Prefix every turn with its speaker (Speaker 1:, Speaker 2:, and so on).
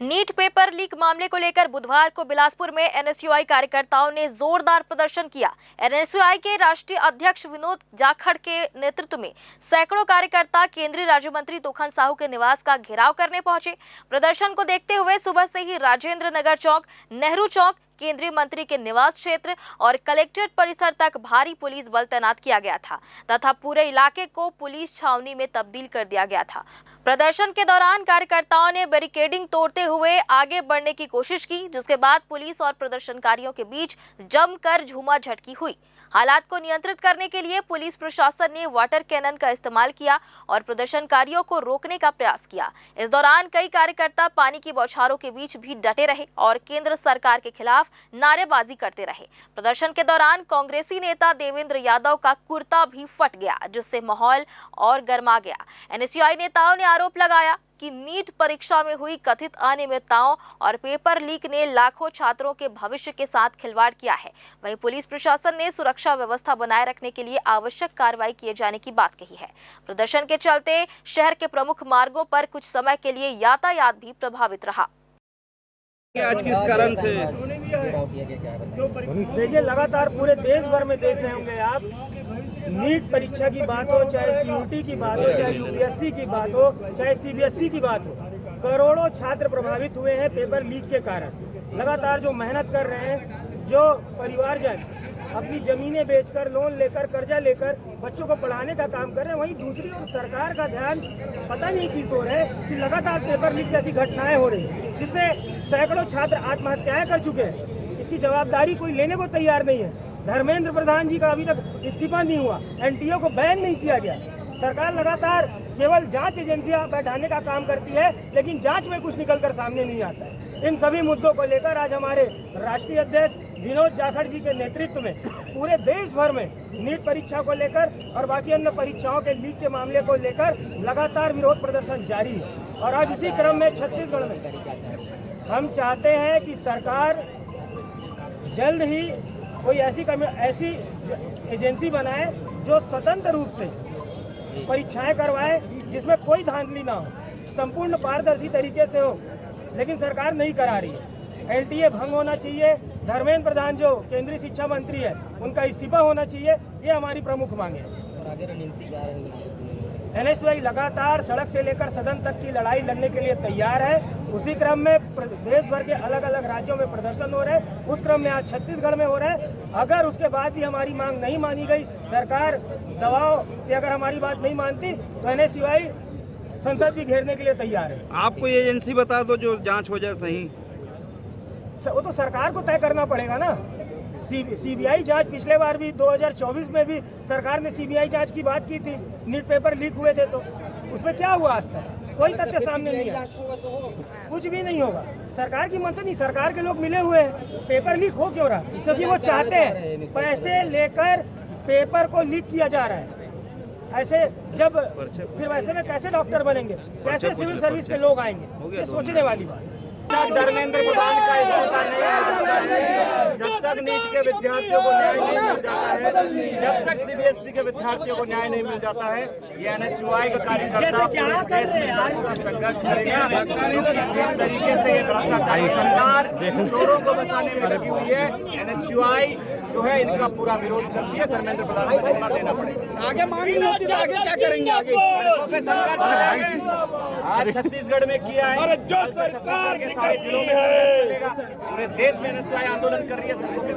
Speaker 1: NEET paper leak मामले को लेकर बुधवार को बिलासपुर में एनएसयूआई कार्यकर्ताओं ने जोरदार प्रदर्शन किया। एनएसयूआई के राष्ट्रीय अध्यक्ष विनोद जाखड़ के नेतृत्व में सैकड़ों कार्यकर्ता केंद्रीय राज्य मंत्री तोखन साहू के निवास का घेराव करने पहुंचे। प्रदर्शन को देखते हुए सुबह से ही राजेंद्र नगर चौक, नेहरू चौक, केंद्रीय मंत्री के निवास क्षेत्र और कलेक्ट्रेट परिसर तक भारी पुलिस बल तैनात किया गया था तथा पूरे इलाके को पुलिस छावनी में तब्दील कर दिया गया था। प्रदर्शन के दौरान कार्यकर्ताओं ने बैरिकेडिंग तोड़ते हुए आगे बढ़ने की कोशिश की, जिसके बाद पुलिस और प्रदर्शनकारियों के बीच जमकर झूमाझटकी हुई। हालात को नियंत्रित करने के लिए पुलिस प्रशासन ने वाटर कैनन का इस्तेमाल किया और प्रदर्शनकारियों को रोकने का प्रयास किया। इस दौरान कई कार्यकर्ता पानी की बौछारों के बीच भी डटे रहे और केंद्र सरकार के खिलाफ नारेबाजी करते रहे। प्रदर्शन के दौरान कांग्रेसी नेता देवेंद्र यादव का कुर्ता भी फट गया, जिससे माहौल और गर्मा गया। एनएसयूआई नेताओं ने आरोप लगाया कि नीट परीक्षा में हुई कथित अनियमितताओं और पेपर लीक ने लाखों छात्रों के भविष्य के साथ खिलवाड़ किया है। वहीं पुलिस प्रशासन ने सुरक्षा व्यवस्था बनाए रखने के लिए आवश्यक कार्रवाई किए जाने की बात कही है। प्रदर्शन के चलते शहर के प्रमुख मार्गों पर कुछ समय के लिए यातायात भी प्रभावित रहा।
Speaker 2: आज किस कारण से
Speaker 3: देखिए, लगातार पूरे देश भर में देख रहे होंगे आप, नीट परीक्षा की बात हो, चाहे सीयूटी की बात हो, चाहे यूपीएससी की बात हो, चाहे सीबीएसई की बात हो, करोड़ों छात्र प्रभावित हुए हैं पेपर लीक के कारण। लगातार जो मेहनत कर रहे हैं, जो परिवारजन अपनी जमीनें बेचकर, लोन लेकर, कर्जा लेकर बच्चों को पढ़ाने का काम कर रहे हैं, वहीं दूसरी ओर सरकार का ध्यान पता नहीं किस ओर है कि लगातार पेपर लीक जैसी घटनाएं हो रही हैं, जिससे सैकड़ों छात्र आत्महत्याएं कर चुके हैं। इसकी जवाबदारी कोई लेने को तैयार नहीं है। धर्मेंद्र प्रधान जी का अभी तक इस्तीफा नहीं हुआ, एनटीओ को बैन नहीं किया गया। सरकार लगातार केवल जांच एजेंसियां बैठाने का काम करती है, लेकिन जांच में कुछ निकलकर सामने नहीं आता है। इन सभी मुद्दों को लेकर आज हमारे राष्ट्रीय अध्यक्ष विनोद जाखड़ जी के नेतृत्व में पूरे देश भर में नीट परीक्षा को लेकर और बाकी अन्य परीक्षाओं के लीक के मामले को लेकर लगातार विरोध प्रदर्शन जारी है। और आज उसी क्रम में छत्तीसगढ़ में हम चाहते हैं कि सरकार जल्द ही कोई ऐसी एजेंसी बनाए जो स्वतंत्र रूप से परीक्षाएं करवाए, जिसमें कोई धांधली ना हो, संपूर्ण पारदर्शी तरीके से हो। लेकिन सरकार नहीं करा रही है। एलटीए भंग होना चाहिए। धर्मेंद्र प्रधान जो केंद्रीय शिक्षा मंत्री है, उनका इस्तीफा होना चाहिए। ये हमारी प्रमुख मांग है। एनएसयूआई लगातार सड़क से लेकर सदन तक की लड़ाई लड़ने के लिए तैयार है। उसी क्रम में देश भर के अलग अलग राज्यों में प्रदर्शन हो रहे हैं। उस क्रम में आज छत्तीसगढ़ में हो रहे हैं। अगर उसके बाद भी हमारी मांग नहीं मानी गई, सरकार दबाव से अगर हमारी बात नहीं मानती, तो एनएसयूआई संसद भी घेरने के लिए तैयार है।
Speaker 2: आपको ये एजेंसी बता दो जो जांच हो जाए सही।
Speaker 3: वो तो सरकार को तय करना पड़ेगा ना। सीबीआई जांच पिछले बार भी 2024 में भी सरकार ने सीबीआई जांच की बात की थी। नीट पेपर लीक हुए थे, तो उसमें क्या हुआ? आज तक कोई तथ्य सामने नहीं है। कुछ भी नहीं होगा। सरकार की मंत्री नहीं, सरकार के लोग मिले हुए हैं। पेपर लीक हो क्यों रहा? क्योंकि वो चाहते हैं पैसे लेकर पेपर को लीक किया जा रहा है। ऐसे जब फिर वैसे में कैसे डॉक्टर बनेंगे, कैसे सिविल सर्विस के लोग आएंगे? ये सोचने वाली बात।
Speaker 4: धर्मेंद्र प्रधान का इस्तीफा नहीं है। जब तक नीट के विद्यार्थियों को न्याय नहीं मिल जाता है, जब तक सीबीएसई के विद्यार्थियों को न्याय नहीं मिल जाता है, ये एनएसयूआई का कार्यकर्ता पूरे देश में संघर्ष करेगा। जिस तरीके से ये भ्रष्टाचारी सरकार चोरों को बचाने में लगी हुई है, एनएसयूआई जो है इनका पूरा विरोध करती है। धर्मेंद्र प्रधान को क्षमा देना पड़ेगा।
Speaker 2: आगे मांग नहीं होती तो आगे क्या करेंगे? आगे
Speaker 4: आज छत्तीसगढ़ में किया है, छत्तीसगढ़ के सारे जिलों में संघर्ष चलेगा। पूरे देश में एनएसयूआई आंदोलन कर रही है।